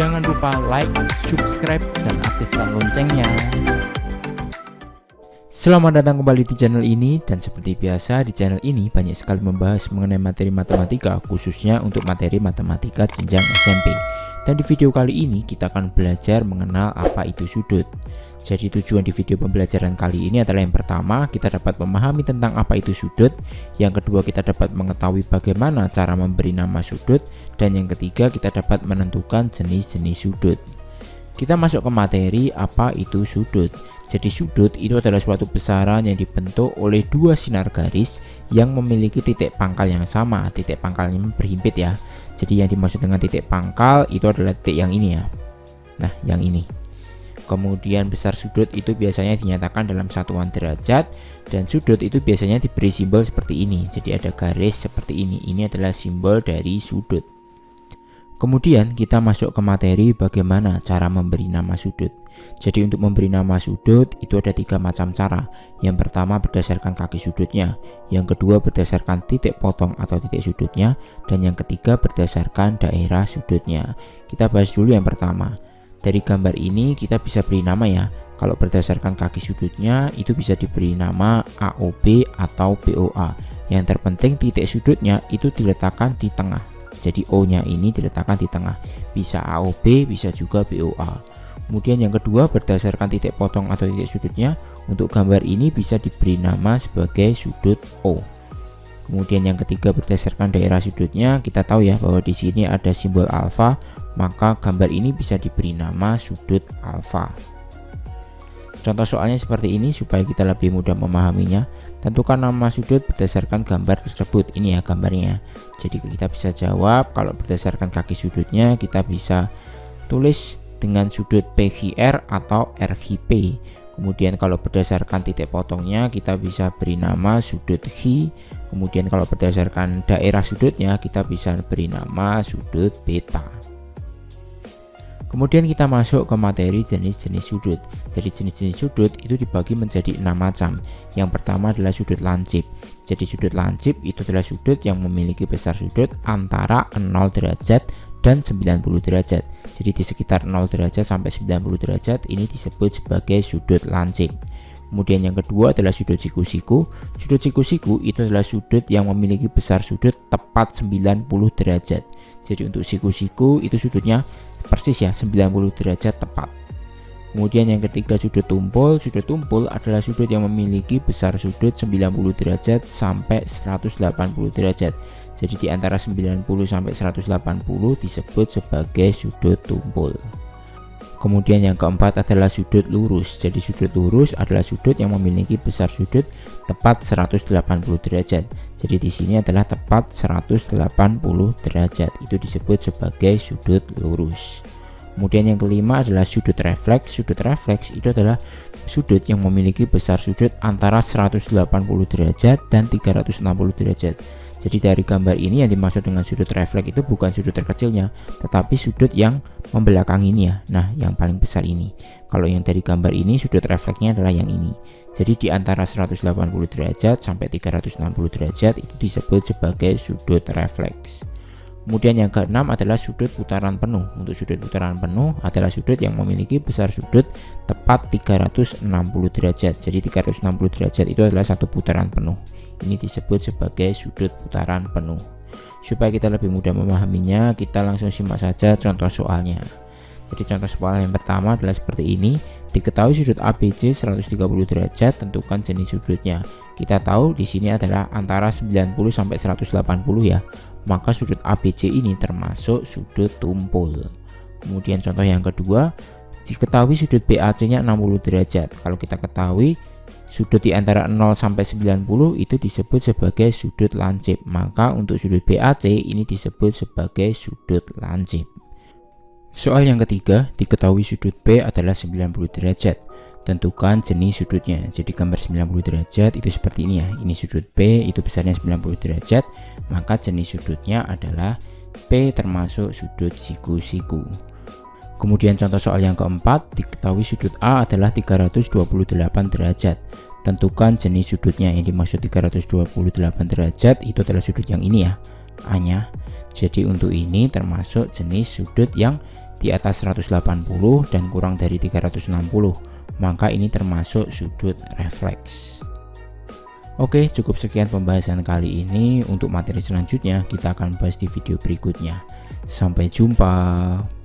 Jangan lupa like, subscribe, dan aktifkan loncengnya. Selamat datang kembali di channel ini, dan seperti biasa di channel ini banyak sekali membahas mengenai materi matematika, khususnya untuk materi matematika jenjang SMP. Dan di video kali ini kita akan belajar mengenal apa itu sudut. Jadi tujuan di video pembelajaran kali ini adalah yang pertama, kita dapat memahami tentang apa itu sudut. Yang kedua, kita dapat mengetahui bagaimana cara memberi nama sudut. Dan yang ketiga, kita dapat menentukan jenis-jenis sudut. Kita masuk ke materi apa itu sudut. Jadi sudut itu adalah suatu besaran yang dibentuk oleh dua sinar garis yang memiliki titik pangkal yang sama. Titik pangkalnya berhimpit ya. Jadi yang dimaksud dengan titik pangkal itu adalah titik yang ini ya. Nah, yang ini. Kemudian besar sudut itu biasanya dinyatakan dalam satuan derajat, dan sudut itu biasanya diberi simbol seperti ini. Jadi ada garis seperti ini. Ini adalah simbol dari sudut. Kemudian kita masuk ke materi bagaimana cara memberi nama sudut. Jadi untuk memberi nama sudut itu ada tiga macam cara. Yang pertama berdasarkan kaki sudutnya, yang kedua berdasarkan titik potong atau titik sudutnya, dan yang ketiga berdasarkan daerah sudutnya. Kita bahas dulu yang pertama. Dari gambar ini kita bisa beri nama ya. Kalau berdasarkan kaki sudutnya itu bisa diberi nama AOB atau BOA. Yang terpenting titik sudutnya itu diletakkan di tengah. Jadi O nya ini diletakkan di tengah. Bisa AOB, bisa juga BOA. Kemudian yang kedua berdasarkan titik potong atau titik sudutnya. Untuk gambar ini bisa diberi nama sebagai sudut O. Kemudian yang ketiga berdasarkan daerah sudutnya. Kita tahu ya bahwa di sini ada simbol alfa, maka gambar ini bisa diberi nama sudut alfa. Contoh soalnya seperti ini supaya kita lebih mudah memahaminya. Tentukan nama sudut berdasarkan gambar tersebut. Ini ya gambarnya. Jadi kita bisa jawab kalau berdasarkan kaki sudutnya kita bisa tulis dengan sudut PQR atau RQP. Kemudian kalau berdasarkan titik potongnya kita bisa beri nama sudut Q. Kemudian kalau berdasarkan daerah sudutnya kita bisa beri nama sudut beta. Kemudian kita masuk ke materi jenis-jenis sudut. Jadi jenis-jenis sudut itu dibagi menjadi 6 macam. Yang pertama adalah sudut lancip. Jadi sudut lancip itu adalah sudut yang memiliki besar sudut antara 0 derajat dan 90 derajat. Jadi di sekitar 0 derajat sampai 90 derajat ini disebut sebagai sudut lancip. Kemudian yang kedua adalah sudut siku-siku. Sudut siku-siku itu adalah sudut yang memiliki besar sudut tepat 90 derajat. Jadi untuk siku-siku itu sudutnya persis ya 90 derajat tepat. Kemudian yang ketiga sudut tumpul. Sudut tumpul adalah sudut yang memiliki besar sudut 90 derajat sampai 180 derajat. Jadi di antara 90 sampai 180 disebut sebagai sudut tumpul. Kemudian yang keempat adalah sudut lurus. Jadi sudut lurus adalah sudut yang memiliki besar sudut tepat 180 derajat. Jadi di sini adalah tepat 180 derajat. Itu disebut sebagai sudut lurus. Kemudian yang kelima adalah sudut refleks. Sudut refleks itu adalah sudut yang memiliki besar sudut antara 180 derajat dan 360 derajat. Jadi dari gambar ini yang dimaksud dengan sudut refleks itu bukan sudut terkecilnya, tetapi sudut yang membelakangi ini ya. Nah, yang paling besar ini. Kalau yang dari gambar ini sudut refleksnya adalah yang ini. Jadi di antara 180 derajat sampai 360 derajat itu disebut sebagai sudut refleks. Kemudian yang keenam adalah sudut putaran penuh. Untuk sudut putaran penuh adalah sudut yang memiliki besar sudut tepat 360 derajat. Jadi 360 derajat itu adalah satu putaran penuh. Ini disebut sebagai sudut putaran penuh. Supaya kita lebih mudah memahaminya, kita langsung simak saja contoh soalnya. Jadi contoh soal yang pertama adalah seperti ini. Diketahui sudut ABC 130 derajat, tentukan jenis sudutnya. Kita tahu di sini adalah antara 90 sampai 180 ya. Maka sudut ABC ini termasuk sudut tumpul. Kemudian contoh yang kedua, diketahui sudut BAC-nya 60 derajat. Kalau kita ketahui sudut di antara 0 sampai 90 itu disebut sebagai sudut lancip. Maka untuk sudut BAC ini disebut sebagai sudut lancip. Soal yang ketiga, diketahui sudut B adalah 90 derajat. Tentukan jenis sudutnya. Jadi gambar 90 derajat itu seperti ini ya. Ini sudut B, itu besarnya 90 derajat. Maka jenis sudutnya adalah P termasuk sudut siku-siku. Kemudian contoh soal yang keempat, diketahui sudut A adalah 328 derajat. Tentukan jenis sudutnya. Yang dimaksud 328 derajat itu adalah sudut yang ini ya, A-nya. Jadi untuk ini termasuk jenis sudut yang di atas 180 dan kurang dari 360, maka ini termasuk sudut refleks. Oke, cukup sekian pembahasan kali ini. Untuk materi selanjutnya kita akan bahas di video berikutnya. Sampai jumpa.